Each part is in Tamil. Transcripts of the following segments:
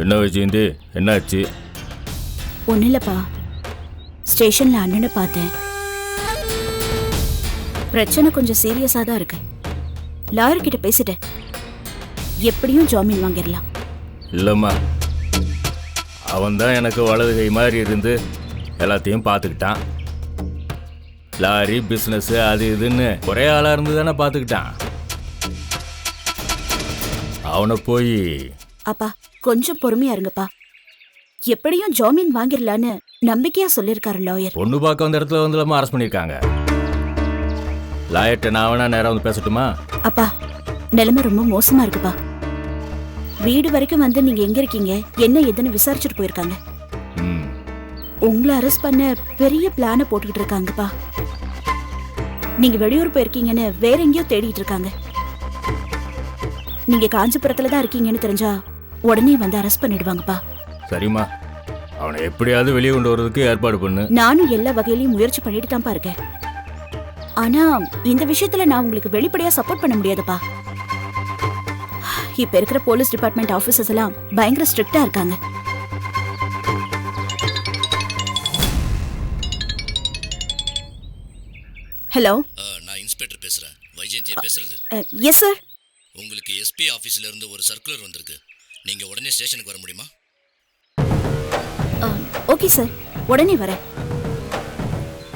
என்ன விஜயந்தி, என்னாச்சு? ஒன்றும் இல்லைப்பா, ஸ்டேஷனில் அண்ணனை பார்த்தேன். பிரச்சனை கொஞ்சம் சீரியஸாக தான் இருக்கு. லாயர்கிட்ட பேசிட்டேன், எப்படியும் ஜாமீன் வாங்கிடலாம். இல்லைம்மா, அவன் தான் எனக்கு வலது கை மாதிரி இருந்து எல்லாத்தையும் பார்த்துக்கிட்டான். லாரி பிஸ்னஸ் அது இதுன்னு ஒரே ஆளாக இருந்து தானே பார்த்துக்கிட்டான். அவனை போய்... அப்பா கொஞ்சம் பொறுமையா இருங்கப்பா, எப்படியும் ஜாமீன் வாங்கிடலான்னு நம்பிக்கையா சொல்லியிருக்காரு லாயர். பொண்ணு பார்க்க வந்த இடத்துல வந்து அரெஸ்ட் பண்ணியிருக்காங்க. லாயர்கிட்ட நான் வேணா நேரம் வந்து பேசட்டுமா? அப்பா நிலைமை ரொம்ப மோசமா இருக்குப்பா. வீடு வரைக்கும் வந்து நீங்க எங்க இருக்கீங்க என்ன ஏதுன்னு விசாரிச்சுட்டு போயிருக்காங்க. உங்களை அரெஸ்ட் பண்ண பெரிய பிளான போட்டுக்கிட்டு இருக்காங்கப்பா. நீங்க வெளியூர் போயிருக்கீங்கன்னு வேற எங்கேயோ தேடிட்டு இருக்காங்க. நீங்க காஞ்சிபுரத்துல தான் இருக்கீங்கன்னு தெரிஞ்சா உடனே வந்து அரெஸ்ட் பண்ணிடுவாங்கப்பா. சரிம்மா, அவனை எப்படியாவது வெளியே கொண்டு வரதுக்கு ஏற்பாடு பண்ணு. நானும் எல்லா வகையிலையும் முயற்சி பண்ணிட்டு தான்ப்பா இருக்கேன். ஆனா இந்த விஷயத்துல நான் உங்களுக்கு வெளிப்படையா சப்போர்ட் பண்ண முடியாதுப்பா. இப்ப இருக்கிற போலீஸ் டிபார்ட்மெண்ட் ஆபீசர்ஸ் எல்லாம் பயங்கர ஸ்ட்ரிக்டா இருக்காங்க. ஹலோ, நான் இன்ஸ்பெக்டர் பேசுறேன். வைஜெயந்தியா பேசுறது? Yes sir. உங்களுக்கு எஸ்பி ஆபீஸ்ல இருந்து ஒரு சர்க்குலர் வந்திருக்கு. நீங்க உடனே ஸ்டேஷனுக்கு வர முடியுமா? ஓகே சார், உடனே வரேன்.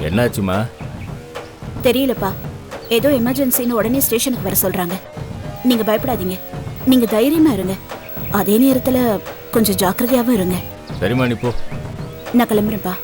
என்னாச்சுமா? தெரியலப்பா, ஏதோ எமர்ஜென்சின்னு உடனே ஸ்டேஷனுக்கு வர சொல்றாங்க. நீங்க பயப்படாதீங்க, நீங்க தைரியமா இருங்க. அதே நேரத்துல கொஞ்சம் ஜாக்கிரதையாவும் இருங்க. சரிம்மா, நீ போ. நான் கிளம்புறேன்ப்பா.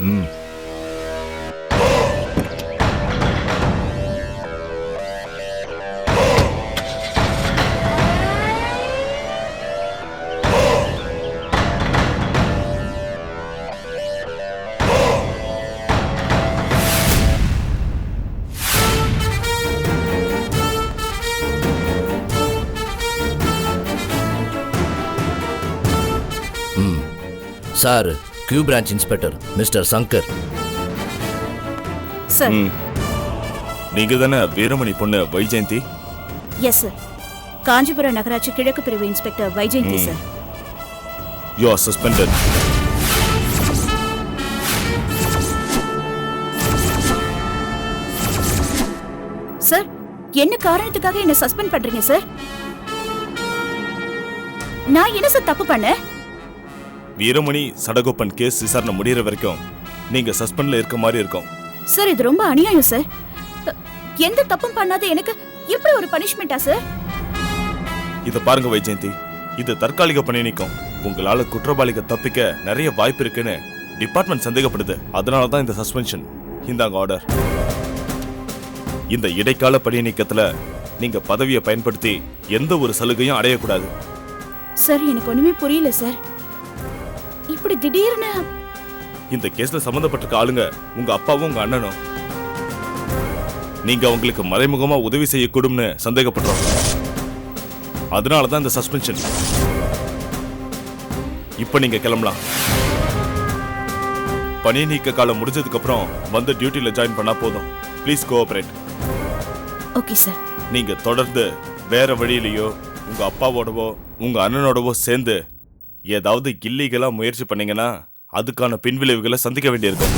Sir, Q branch inspector mister Shankar. Sir, நீங்க தானே வீரமணி பொண்ணு வைஜெயந்தி? எஸ் சார், காஞ்சிபுரம் நகராட்சி கிழக்கு பிரிவு inspector Vaijayanthi sir. You are suspended. Sir, என்ன காரணத்துக்காக என்ன சஸ்பெண்ட் பண்றீங்க சார்? நான் என்ன சார் தப்பு பண்ணேன்? வீரமணி சடகோப்பன் கேஸ் விசாரணை முடியற வரைக்கும் நீங்க சஸ்பெண்ட்ல இருக்க மாதிரி இருக்கும். சார், இது ரொம்ப அநியாயம் சார். எந்த தப்பும் பண்ணாத எனக்கு எப்படி ஒரு பனிஷ்மெண்டா சார்? இத பாருங்க வைஜெயந்தி, இது தற்காலிக பணி நீக்கம். உங்களால குற்றவாளிக தப்பிக்க நிறைய வாய்ப்பு இருக்குன்னு டிபார்ட்மெண்ட் சந்தேகப்படுது. அதனால தான் இந்த சஸ்பென்ஷன். இந்தாங்க ஆர்டர். இந்த இடைக்கால பணி நீக்கத்துல நீங்க பதவியை பயன்படுத்தி எந்த ஒரு சலுகையும் அடையக்கூடாது. சார், எனக்கு ஒண்ணுமே புரியல சார். இப்படி திடீர்னு இந்த கேஸ்ல சம்பந்தப்பட்டிருக்க ஆளுங்க உங்க அப்பாவும் உங்க அண்ணனும். நீங்க அவங்களுக்கு மறைமுகமா உதவி செய்யக்கூடும்னு சந்தேகப்படுறோம். அதனாலதான் இந்த சஸ்பென்ஷன். இப்ப நீங்க கிளம்பலாம். பணி நீக்க காலம் முடிஞ்சதுக்கு அப்புறம் வந்து டியூட்டில ஜாயின் பண்ணா போதும். Please cooperate. Okay sir. நீங்க தொடர்ந்து வேற வழியிலயோ உங்க அப்பாவோடவோ உங்க அண்ணனோடவோ சேர்ந்து ஏதாவது இல்லீகலா முயற்சி பண்ணீங்கன்னா அதுக்கான பின்விளைவுகளை சந்திக்க வேண்டியிருக்கும்.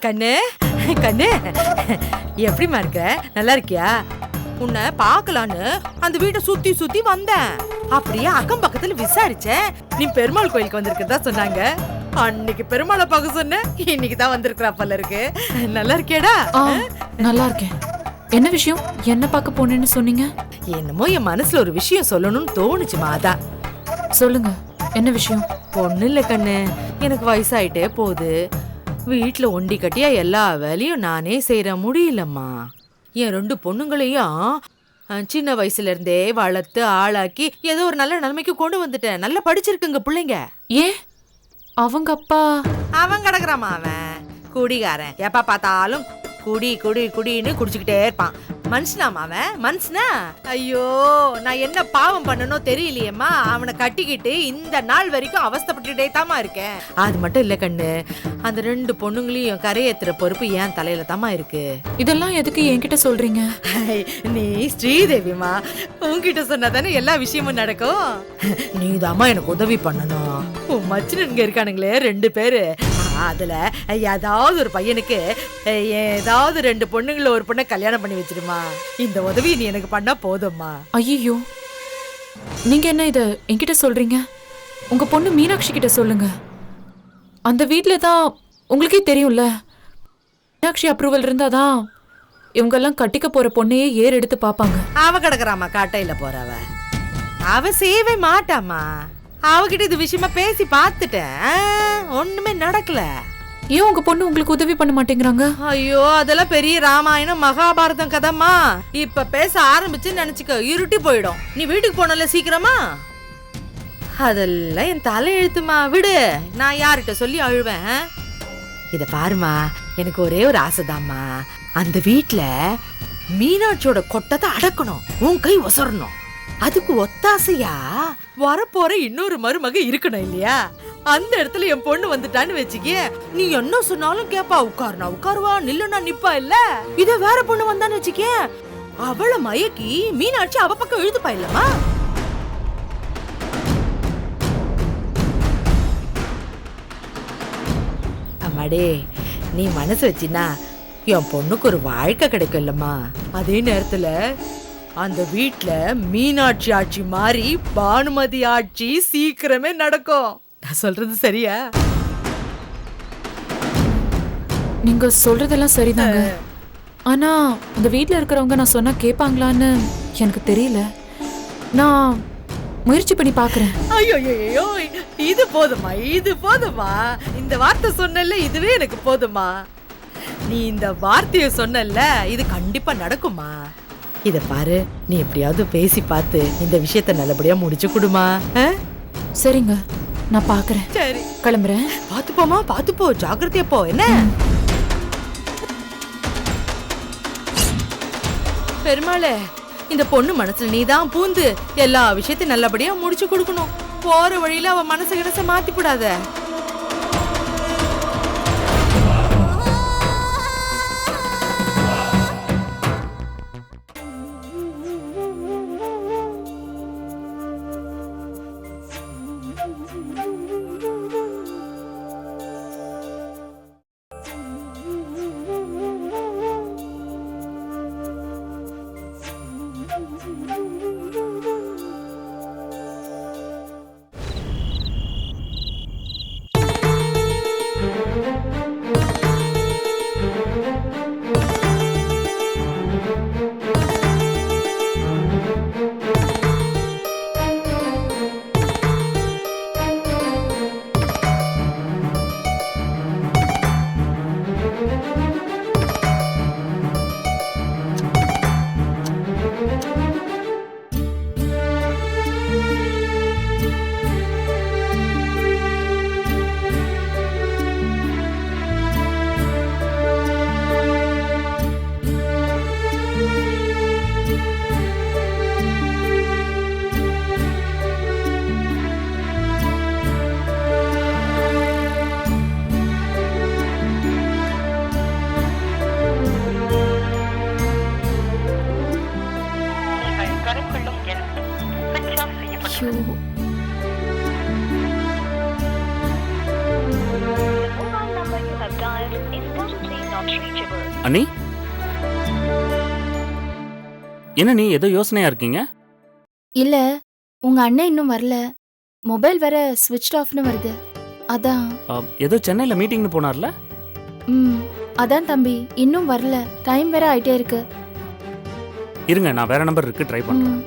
கண்ணு கண்ணு, எப்படிமா இருக்க? நல்லா இருக்கியா? உன்னை பார்க்கலான்னு அந்த வீட்டை சுத்தி சுத்தி வந்தேன். அப்படியே அக்கம் பக்கத்துல விசாரிச்சேன். நீ பெருமாள் கோயிலுக்கு வந்திருக்கதா சொன்னாங்க. அன்னைக்கு பெருமாளை பார்க்க சொன்னேன், இன்னைக்கு தான் வந்திருக்கிறா போல இருக்கு. நல்லா இருக்கியாடா? நல்லா இருக்கேன். என்ன விஷயம்? என்ன பார்க்க போனேன்னு சொன்னீங்க? என்னமோ என் மனசுல ஒரு விஷயம் சொல்லணும்னு தோணுச்சுமா, அதான். சொல்லுங்க, என்ன விஷயம்? பொண்ணு இல்ல கண்ணு, எனக்கு வயசாயிட்டே போகுது. வீட்டுல ஒண்டி கட்டியா எல்லா வேலையும் நானே செய்யற முடியலம்மா. என் 2 பொண்ணுங்களையும் சின்ன வயசுல இருந்தே வளர்த்து ஆளாக்கி ஏதோ ஒரு நல்ல நிலைமைக்கு கொண்டு வந்துட்டேன். நல்லா படிச்சிருக்குங்க பிள்ளைங்க. ஏன் அவங்க அப்பா? அவன் கிடக்குறாமா, அவன் குடிகாரன். எப்ப பார்த்தாலும் குடி குடி குடின்னு குடிச்சுக்கிட்டே இருப்பான். மனுஷனாமா அவன்? மனுஷனா? ஐயோ, நான் என்ன பாவம் பண்ணனோ தெரியலையேம்மா. அவனை கட்டிக்கிட்டு இந்த நாள் வரைக்கும் அவஸ்தைப்பட்டுட்டே தாமா இருக்கேன். அது மட்டும் இல்ல கண்ணு, அந்த 2 பொண்ணுங்களையும் கரையேத்துற பொறுப்பு ஏன் தலையில தாமா இருக்கு. இதெல்லாம் எதுக்கு என்கிட்ட சொல்றீங்க? நீ ஸ்ரீதேவிமா, உன்கிட்ட சொன்னாதானே எல்லா விஷயமும் நடக்கும். நீ தாமா எனக்கு உதவி பண்ணணும். உன் மச்சினங்க இருக்கானுங்களே 2 பேரு, அதுல ஏதாவது ஒரு பையனுக்கு ஏதாவது 2 பொண்ணுங்கள ஒரு பொண்ணை கல்யாணம் பண்ணி வச்சிருமா. இந்த உதவி நீ எனக்கு பண்ணா போதும்மா. ஐயோ, நீங்க என்ன இத என்கிட்ட சொல்றீங்க? உங்க பொண்ணு மீனாட்சி கிட்ட சொல்லுங்க. அந்த வீட்ல தான் உங்களுக்கே தெரியும்ல, மீனாட்சி அப்ரூவல் இருந்தாதான் இவங்க எல்லாம் கட்டிக்க போற பொண்ணையே ஏர் எடுத்து பாப்பாங்க. அவ கிடக்குறாமா காட்டையில போறவ, அவ செய்யவே மாட்டாமா. அவகிட்ட இது விஷயமா பேசி பார்த்துட்டேன், ஒண்ணுமே நடக்கல. ஏன் உங்க பொண்ணு உங்களுக்கு உதவி பண்ண மாட்டேங்கிறாங்க? ஐயோ, அதெல்லாம் பெரிய ராமாயணம் மகாபாரதம் கதமா. இப்ப பேச ஆரம்பிச்சு நினைச்சுக்க இருட்டி போயிடும். நீ வீட்டுக்கு போனல சீக்கிரமா. அதெல்லாம் என் தலை எழுத்துமா, விடு. நான் யார்கிட்ட சொல்லி அழுவேன்? இத பாருமா, எனக்கு ஒரே ஒரு ஆசைதாம்மா. அந்த வீட்ல மீனாட்சியோட கொட்டத்தை அடக்கணும், உன் கை ஒசரணும். அதுக்கு ஒத்தாசையா வரப்போற இன்னொரு மருமக இருக்கணும் இல்லையா? அந்த இடத்துல என் பொண்ணு வந்துட்டான்னு வச்சுக்க, நீ என்ன சொன்னாலும் கேப்பா. உட்காருனா உட்காருவா, நில்லுனா நிப்பா. இல்ல இத வேற பொண்ணு வந்தான்னு வச்சுக்க, அவளை மயக்கி மீனாட்சி அவ பக்கம் இழுத்துப்பா. இல்லம்மா, அம்மாடே, நீ மனசு வச்சினா என் பொண்ணுக்கு ஒரு வாழ்க்கை கிடைக்கும் இல்லம்மா. அதே நேரத்துல அந்த வீட்ல மீனாட்சி ஆட்சி மாறி பானுமதி ஆட்சி சீக்கிரமே நடக்கும். நான் சொல்றது சரியா? நீங்க சொல்றதெல்லாம் சரிதாங்க. ஆனா அந்த வீட்ல இருக்கிறவங்க நான் சொன்னா கேட்பாங்களான்னு எனக்கு தெரியல. நான் முயற்சி பண்ணி பாக்குறேன். ஐயோ, இது போதுமா, இது போதுமா. இந்த வார்த்தை சொன்னல, இதுவே எனக்கு போதுமா. நீ இந்த வார்த்தைய சொன்னல, இது கண்டிப்பா நடக்குமா. இத பாரு, நீ எப்படியாவது பேசி பார்த்து இந்த விஷயத்தை நல்லபடியா முடிச்சு கொடுமா. சரிங்க, நான் பாக்குறேன். சரி, கிளம்புறேன். பாத்துப்போமா, பாத்துப்போ, ஜாக்கிரதையா போ. என்ன பெருமாளே, இந்த பொண்ணு மனசுல நீதான் பூந்து எல்லா விஷயத்தையும் நல்லபடியா முடிச்சு கொடுக்கணும். போற வழியில அவ மனசை மாத்தி போடாத. அண்ணி, என்ன நீ ஏதோ யோசனையா இருக்கீங்க? இல்ல, உங்க அண்ணன் இன்னும் வரல. மொபைல் வேற ஸ்விட்ச் ஆஃப்னு வருது. அதான். ஏதோ சென்னையில் மீட்டிங்னு போனார்ல? ம் அதான் தம்பி இன்னும் வரல. டைம் வேற ஆயிட்டே இருக்கு. இருங்க, நான் வேற நம்பர் இருக்கு, ட்ரை பண்ணுறேன். ம்.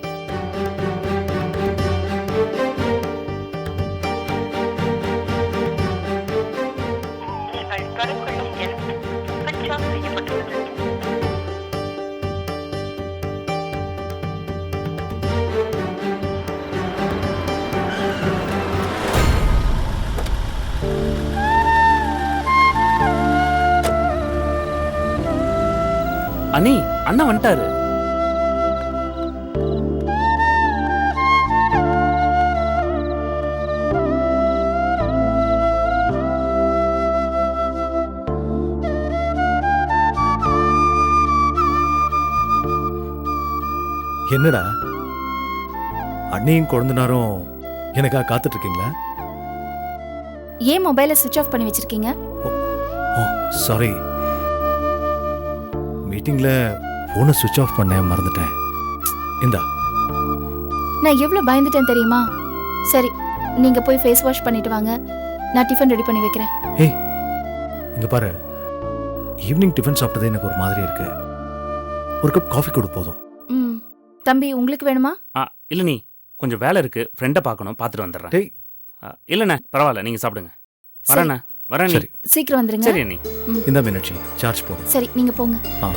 அண்ணி, அண்ணா வந்துட்டாரு. என்னடா அண்ணியும் குழந்தனாரும் எனக்கா காத்துட்டு இருக்கீங்களா? ஏன் மொபைலை சுவிட்ச் ஆஃப் பண்ணி வச்சிருக்கீங்க? ஓ சாரி, மீட்டிங்ல போனை சுவிட்ச் ஆஃப் பண்ண மறந்துட்டேன். இந்தா. நான் எவ்வளவு பயந்துட்டேன் தெரியுமா? சரி, நீங்க போய் ஃபேஸ் வாஷ் பண்ணிட்டு வாங்க, நான் டிஃபன் ரெடி பண்ணி வைக்கிறேன். ஏய் இங்க பாரு, ஈவினிங் டிஃபன் சாப்பிட்டதே எனக்கு ஒரு மாதிரி இருக்கு. ஒரு கப் காஃபி கொடு போதும். ம் தம்பி உங்களுக்கு வேணுமா? இல்லை நீ, கொஞ்சம் வேலை இருக்கு, ஃப்ரெண்டை பார்க்கணும், பார்த்துட்டு வந்துடுறேன். டேய் இல்லைண்ணே பரவாயில்ல, நீங்கள் சாப்பிடுங்க. வரேண்ணே, வரேன். சரி சீக்கிரம் வந்துருங்க. சரி அண்ணி. இந்த மீனாட்சி சார்ஜ் போடு. சரி நீங்க போங்க. ஆ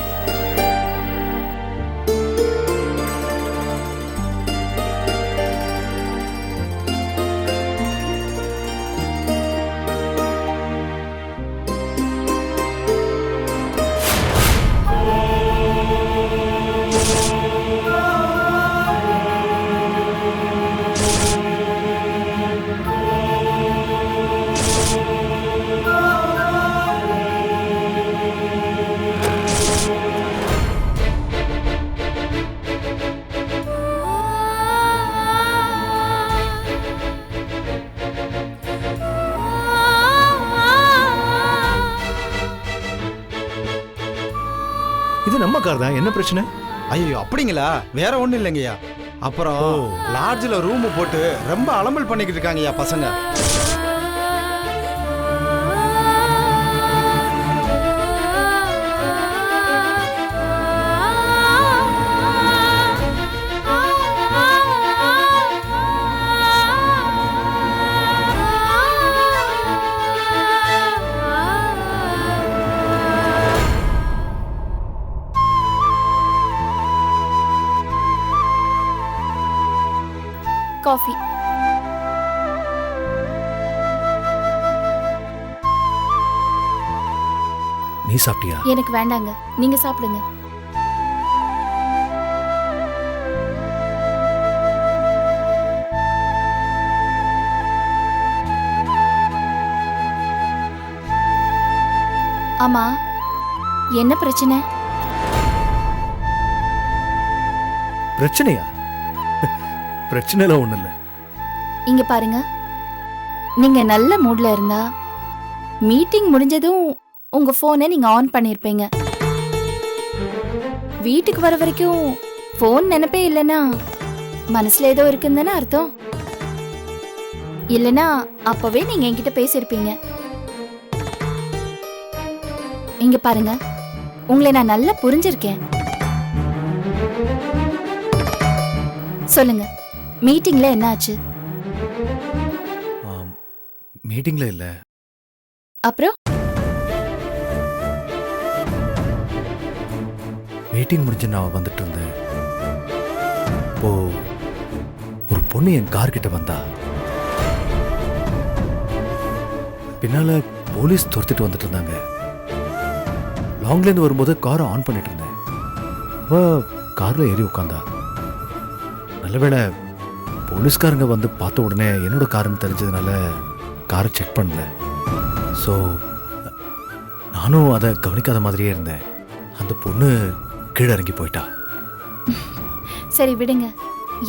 இது நம்ம கார் தான், என்ன பிரச்சனை? ஐயோ அப்படிங்களா? வேற ஒண்ணும் இல்லைங்கய்யா. அப்புறம் லாட்ஜ்ல ரூம் போட்டு ரொம்ப அலம்பல் பண்ணிக்கிட்டு இருக்காங்கய்யா பசங்க. காஃபி. நீ சாப்பிட்டியா? எனக்கு வேண்டாங்க, நீங்க சாப்பிடுங்க. ஆமா, என்ன பிரச்சனை? பிரச்சனையா? பிரச்சனைலாம் ஒண்ணும் இல்ல. இங்க பாருங்க, நீங்க நல்ல மூட்ல இருந்தா மீட்டிங் முடிஞ்சதும் உங்க போனை நீங்க ஆன் பண்ணிருப்பீங்க. வீட்டுக்கு வர வரைக்கும் போன் நினைப்பே இல்லைன்னா மனசுல ஏதோ இருக்குன்னு தானே அர்த்தம். இல்லைன்னா அப்பவே நீங்க என்கிட்ட பேசியிருப்பீங்க. இங்க பாருங்க, உங்களை நான் நல்லா புரிஞ்சிருக்கேன். சொல்லுங்க, மீட்டிங்ல என்ன ஆச்சு? மீட்டிங்ல இல்ல. அப்புறம் மீட்டிங் முடிஞ்சு நான் வந்துட்டு இருந்தேன். இப்போ ஒரு பொண்ணு என் கார் கிட்ட வந்தா. பின்னால போலீஸ் துரத்திட்டு வந்துட்டு இருந்தாங்க. லாங்ல இருந்து வரும்போது காரை ஆன் பண்ணிட்டு இருந்தேன். அவ கார்ல ஏறி உட்காந்தா. நல்லவேளை போலீஸ்காரங்க வந்து பார்த்த உடனே என்னோட காருன்னு தெரிஞ்சதுனால காரை செக் பண்ணல. ஸோ நானும் அதை கவனிக்காத மாதிரியே இருந்தேன். அந்த பொண்ணு கீழே இறங்கி போயிட்டா. சரி விடுங்க,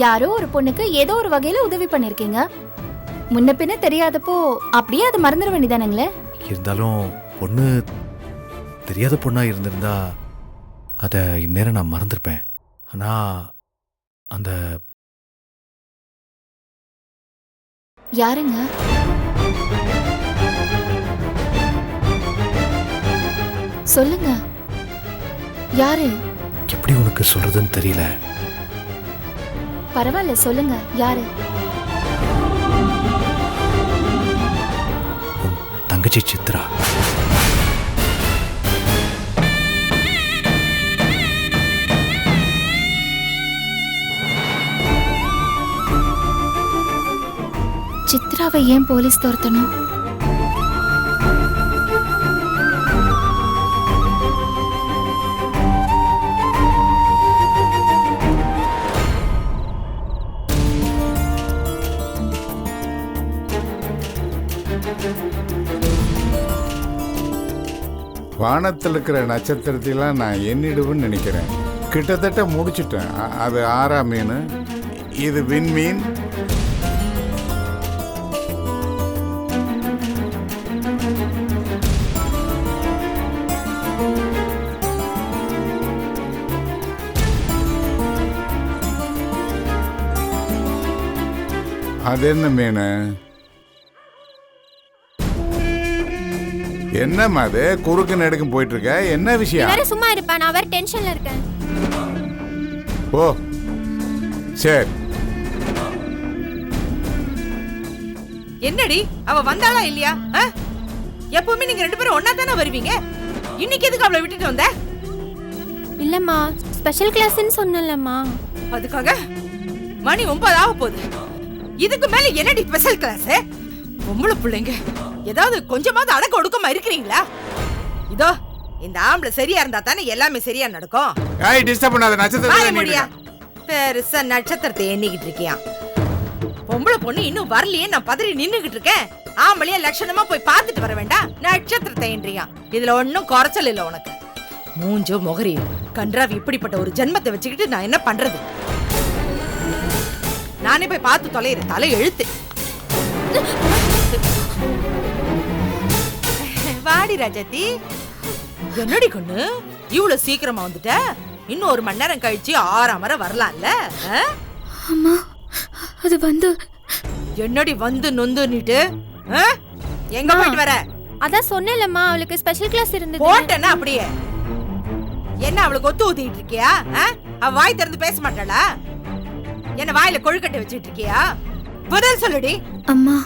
யாரோ ஒரு பொண்ணுக்கு ஏதோ ஒரு வகையில உதவி பண்ணிருக்கீங்க. முன்ன பின்ன தெரியாதப்போ அப்படியே அதை மறந்துட வேண்டியதானுங்களே. இருந்தாலும் பொண்ணு தெரியாத பொண்ணா இருந்திருந்தா அதை இந்நேரம் நான் மறந்துருப்பேன். ஆனா அந்த யாருங்க? சொல்லுங்க. யாரு? எப்படி உனக்கு சொல்றதுன்னு தெரியல. பரவாயில்ல, சொல்லுங்க. யாரு? உன் தங்கச்சி சித்ரா. சித்ராவை ஏன் போலீஸ் துரத்தணும்? வானத்தில் இருக்கிற நட்சத்திரத்தையெல்லாம் நான் எண்ணிடுவேன்னு நினைக்கிறேன். கிட்டத்தட்ட முடிச்சிட்டேன். அது 6ஆம் மீன், இது விண்மீன், அது என்ன மீன்? என்னம்மா அது குறுக்கு நெடுக்கும் போயிட்டு இருக்க? என்ன விஷயம்? சும்மா இருப்பேன், நான் வேற டென்ஷன்ல இருக்கேன். ஓ சரி. என்னடி அவ வந்தாளா இல்லையா? எப்பவுமே நீங்க 2 பேரும் ஒன்னா தானே வருவீங்க. இன்னைக்கு எதுக்கு அவளை விட்டுட்டு வந்த? இல்லம்மா, ஸ்பெஷல் கிளாஸ்னு சொன்னலம்மா. அதுக்காக மணி 9 ஆக போகுது. இதுக்கு மேல என்னடி ஸ்பெஷல் கிளாஸ்? பொம்பளை பிள்ளைங்க ஏதாவது கொஞ்சமாவது அடக்க ஒடுக்கமா இருக்கிறீங்களா? இதோ இந்த ஆம்பளை சரியா இருந்தா தானே எல்லாமே சரியா நடக்கும். ஏய் டிஸ்டர்ப் பண்ணாத. நட்சத்திரத்தை பெருசா நட்சத்திரத்தை எண்ணிக்கிட்டு இருக்கியா? பொம்பளை பொண்ணு இன்னும் வரலையே, நான் பதறி நின்னுகிட்டு இருக்கேன். ஆம்பளையா லட்சணமா போய் பார்த்துட்டு வர வேண்டாம், நட்சத்திரத்தை எண்றியா? இதுல ஒன்னும் குறைச்சல் இல்ல உனக்கு. மூஞ்சோ முகரியும் கன்றாவி இப்படிப்பட்ட ஒரு ஜென்மத்தை வச்சுக்கிட்டு நான் என்ன பண்றது? நானே போய் பார்த்து தொலைறேன். தலை எழுத்து. வாடி ராஜாத்தி. என்னடி கொண்டு இவ்வளவு சீக்கிரமா வந்துட்ட? இன்னும் 1 மணி நேரம் கழிச்சு 6ஆம் வரை வரலாம்ல? அம்மா, அது வந்து என்னடி வந்து நொந்துன்னுட்டு எங்க போயிட்டு வர? அதான் சொன்னேன்லம்மா, அவளுக்கு ஸ்பெஷல் கிளாஸ் இருந்தது. போட்டேன்னா அப்படியே என்ன அவளுக்கு ஒத்து ஊத்திட்டு இருக்கியா? அவ வாய் திறந்து பேச மாட்டாளா? என்ன வாயில கொழுக்கட்டை வச்சிட்டு இருக்கியா? பதில் சொல்லுடி. அம்மா,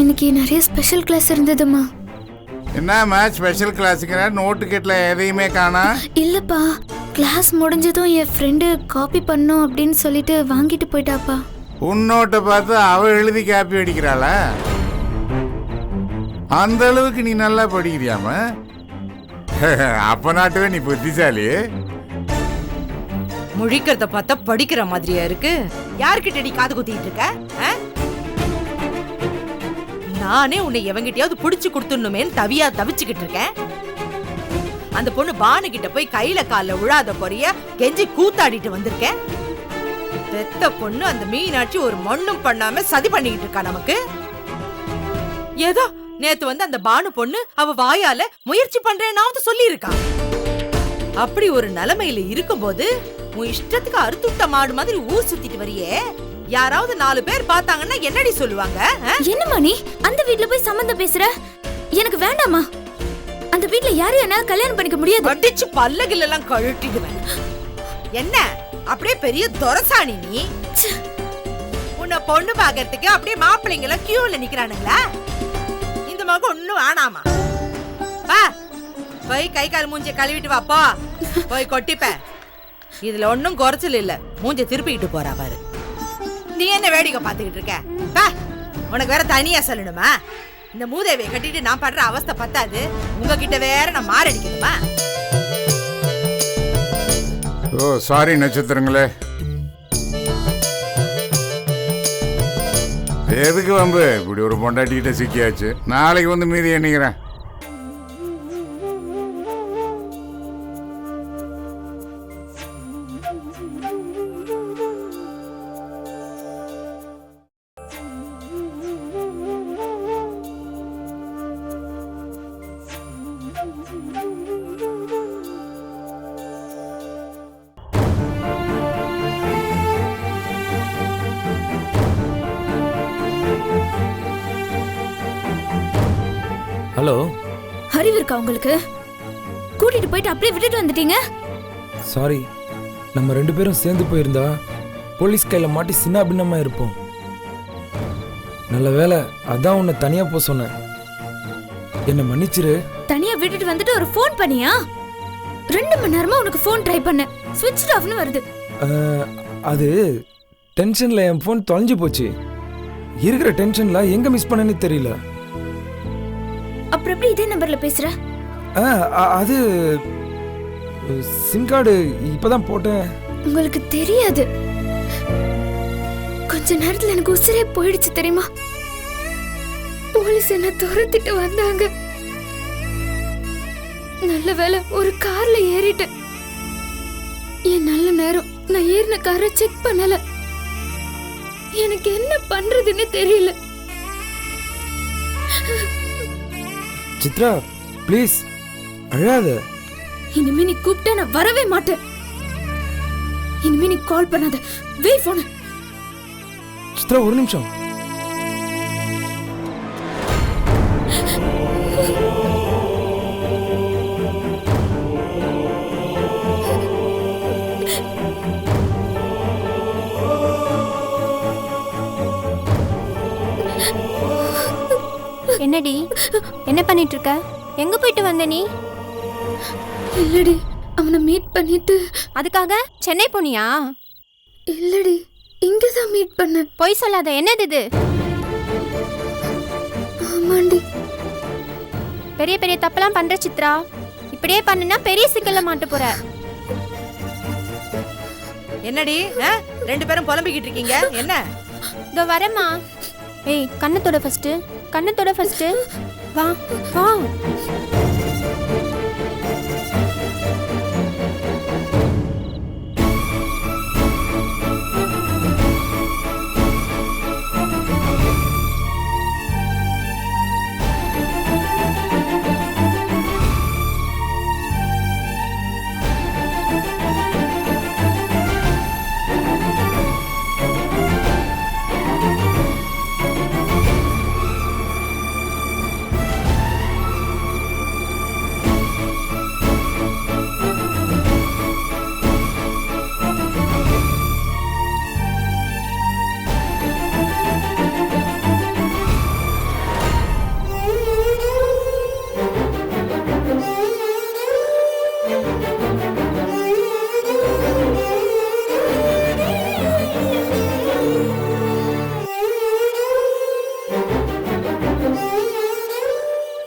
இன்னைக்கு நிறைய ஸ்பெஷல் கிளாஸ் இருந்ததுமா. என்னம்மா ஸ்பெஷல் கிளாஸுக்கு நோட்டு கேட்ல எதையுமே காணா? இல்லப்பா, கிளாஸ் முடிஞ்சதும் என் ஃப்ரெண்டு காப்பி பண்ணும் அப்படின்னு சொல்லிட்டு வாங்கிட்டு போயிட்டாப்பா. உன்னோட்ட பார்த்து அவ எழுதி காப்பி அடிக்கிறாளா? அந்த அளவுக்கு நீ நல்லா படிக்கிறியாம? அப்ப நாட்டுவே நீ புத்திசாலி. முழிக்கிறத பார்த்தா படிக்கிற மாதிரியா இருக்கு. யார்கிட்ட நீ காது குத்திட்டு இருக்க? நானே உன்னை எவங்கிட்டயாவது புடிச்சு கொடுத்துடணுமேன்னு தவிச்சுக்கிட்டு இருக்கேன். அந்த பொண்ணு பானு கிட்ட போய் கையில கால உழாத பொரிய கெஞ்சி கூத்தாடிட்டு வந்திருக்கேன். பெத்த பொண்ணு அந்த மீனாட்சி ஒரு மண்ணும் பண்ணாம சதி பண்ணிக்கிட்டு இருக்கா நமக்கு. ஏதோ நேத்து வந்து அந்த பானு பொண்ணு அவ வாயால முயற்சி பண்றேன்னாவது சொல்லி இருக்கா. அப்படி ஒரு நிலைமையில இருக்கும்போது உன் இஷ்டத்துக்கு அறுத்துட்ட மாடு மாதிரி ஊர் சுத்திட்டு வரியே, யாராவது 4 பேர் பார்த்தாங்கன்னா என்னடி சொல்லுவாங்க? என்னம்மா நீ அந்த வீட்ல போய் சம்பந்தம் பேசுற? எனக்கு வேண்டாமா. அந்த வீட்ல யாரையும் என்ன கல்யாணம் பண்ணிக்க முடியாது. அடிச்சு பல்லகில எல்லாம் கழட்டிடுவேன். என்ன அப்படியே பெரிய தொரசாணி நீ? உன்னை பொண்ணு பாக்கிறதுக்கு அப்படியே மாப்பிள்ளைங்க எல்லாம் கியூல நிக்கிறானுங்களா? இந்த மகன் ஒண்ணும் ஆனாமா. வா போய் கை கால் மூஞ்சி கழுவிட்டு வாப்போ. போய் கொட்டிப்ப. இதுல ஒன்னும் குறைச்சல் இல்ல. மூஞ்ச திருப்பிக்கிட்டு போறா பாரு. நீ என்ன வேடிக்கை பாத்துக்கிட்டு இருக்க? உனக்கு வேற தனியா சொல்லணுமா? இந்த மூதேவியை கட்டிட்டு நான் படுற அவஸ்தை பத்தாது. உங்ககிட்ட வேற நான் மாரடிக்கணுமா? ஓ சாரி நட்சத்திரங்களே. எதுக்கு வம்பு? இப்படி ஒரு பொண்டாட்டிக்கிட்ட சிக்கியாச்சு. நாளைக்கு வந்து மீதி எண்ணிக்கிறேன். ஹலோ, அறிவு இருக்கா உங்களுக்கு? கூட்டிட்டு போயிட்டு அப்படியே விட்டுட்டு வந்துட்டீங்க. சாரி, நம்ம 2 பேரும் சேர்ந்து போயிருந்தா போலீஸ் கையில மாட்டி சின்ன பின்னமா இருப்போம். நல்ல வேலை, அதான் உன்னை தனியா போக சொன்னேன். என்ன மன்னிச்சிரு. தனியா விட்டுட்டு வந்துட்டு ஒரு ஃபோன் பண்ணியா? 2 மணி நேரமா உனக்கு ஃபோன் ட்ரை பண்ண, ஸ்விட்ச் ஆஃப்னு வருது. அது டென்ஷன்ல என் ஃபோன் தொலைஞ்சு போச்சு. இருக்கிற டென்ஷன்ல எங்க மிஸ் பண்ணேன்னு தெரியல. அப்புறம் எப்படி இதே நம்பர்ல பேசுற? அது சிம் கார்டு இப்பதான் போட்டேன். உங்களுக்கு தெரியாது, கொஞ்ச நேரத்துல எனக்கு உசிரே போயிடுச்சு தெரியுமா? போலீஸ் என்ன துரத்திட்டு வந்தாங்க. நல்ல வேளை ஒரு கார்ல ஏறிட்டேன். என் நல்ல நேரம், நான் ஏறின காரை செக் பண்ணல. எனக்கு என்ன பண்றதுன்னு தெரியல. சித்ரா ப்ளீஸ் அழாத. இனிமே நீ கூப்பிட்டா நான் வரவே மாட்டேன். இனிமே நீ கால் பண்ணாத, வே போன. சித்ரா ஒரு நிமிஷம். என்னடி, என்ன பண்ணிட்டு இருக்க? எங்க போயிட்டு வந்த நீ? இல்லடி, அவனை மீட் பண்ணிட்டு. அதுக்காக சென்னை போனியா? இல்லடி, இங்கதான் மீட் பண்ண. போய் சொல்லாத, என்னது இது? ஆமாண்டி. பெரிய பெரிய தப்பெல்லாம் பண்ற சித்ரா. இப்படியே பண்ணுனா பெரிய சிக்கல்ல மாட்ட போற. என்னடி 2 பேரும் புலம்பிக்கிட்டு இருக்கீங்க? என்ன? இதோ வரேம்மா. ஏய், கண்ணத்தோட ஃபர்ஸ்ட், கண்ணத்தோட ஃபர்ஸ்ட். வா வா.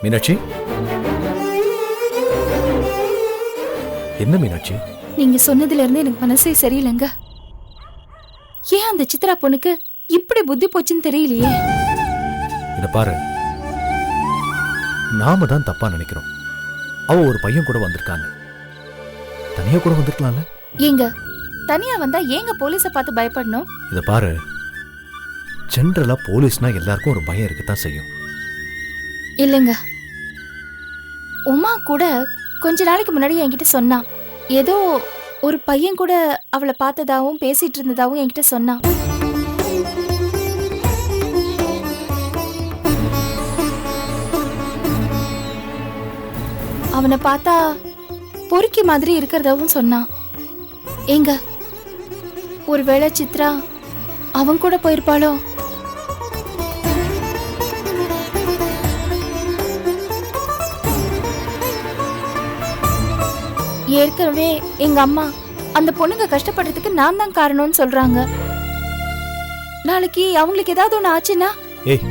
மீனாட்சி, என்ன மீனாட்சி? நீங்க சொன்னதுல இருந்து எனக்கு மனசே சரியில்லைங்க. ஏன் அந்த சித்ரா பொண்ணுக்கு இப்படி புத்தி போச்சுன்னு தெரியலையே. இத பாரு, நாம தான் தப்பா நினைக்கிறோம். அவ ஒரு பையன் கூட வந்திருக்காங்க, தனியா கூட வந்திருக்கலாம்ல. ஏங்க, தனியா வந்தா ஏங்க போலீஸை பார்த்து பயப்படணும்? இத பாரு, ஜென்ரலா போலீஸ்னா எல்லாருக்கும் ஒரு பயம் இருக்கத்தான் செய்யும். இல்லைங்க, உமா கூட கொஞ்ச நாளைக்கு முன்னாடி என்கிட்ட சொன்னான். ஏதோ ஒரு பையன் கூட அவளை பார்த்ததாவும் பேசிட்டு இருந்ததாவும் என்கிட்ட சொன்னான். அவனை பார்த்தா பொறுக்கி மாதிரி இருக்கிறதாவும் சொன்னான். ஏங்க, ஒருவேளை சித்ரா அவன் கூட போயிருப்பாளோ? ஏற்கனவே எங்க அம்மா அந்த பொண்ணுங்க கஷ்டப்படுறதுக்கு நான் தான் காரணம்னு சொல்றாங்க. நாளைக்கு அவங்களுக்கு ஏதாவது ஒண்ணு ஆச்சுன்னா? ஏய்,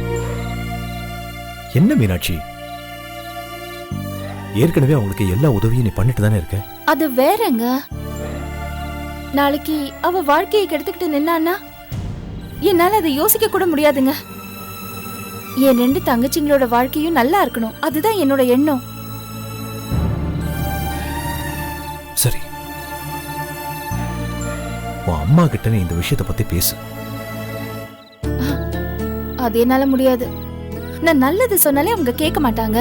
என்ன மீனாட்சி, ஏற்கனவே அவங்களுக்கு எல்லா உதவியும் நீ பண்ணிட்டு தானே இருக்க. அது வேறங்க. நாளைக்கு அவ வாழ்க்கையை கெடுத்துக்கிட்டு நின்னான்னா என்னால அதை யோசிக்க கூட முடியாதுங்க. என் 2 தங்கச்சிங்களோட வாழ்க்கையும் நல்லா இருக்கணும், அதுதான் என்னோட எண்ணம். சரி, உன் அம்மா கிட்ட நீ இந்த விஷயத்தை பத்தி பேசு. அது என்னால முடியாது. நான் நல்லது சொன்னாலே அவங்க கேட்க மாட்டாங்க.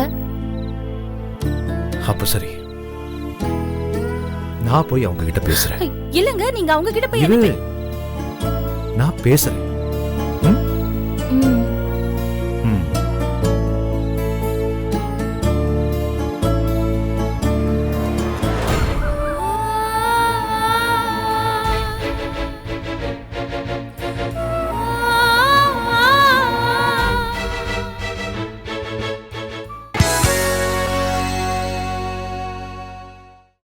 அப்ப சரி, நான் போய் அவங்க கிட்ட பேசுறேன். இல்லங்க, நீங்க அவங்க கிட்ட போய் இரு, நான் பேசுறேன்.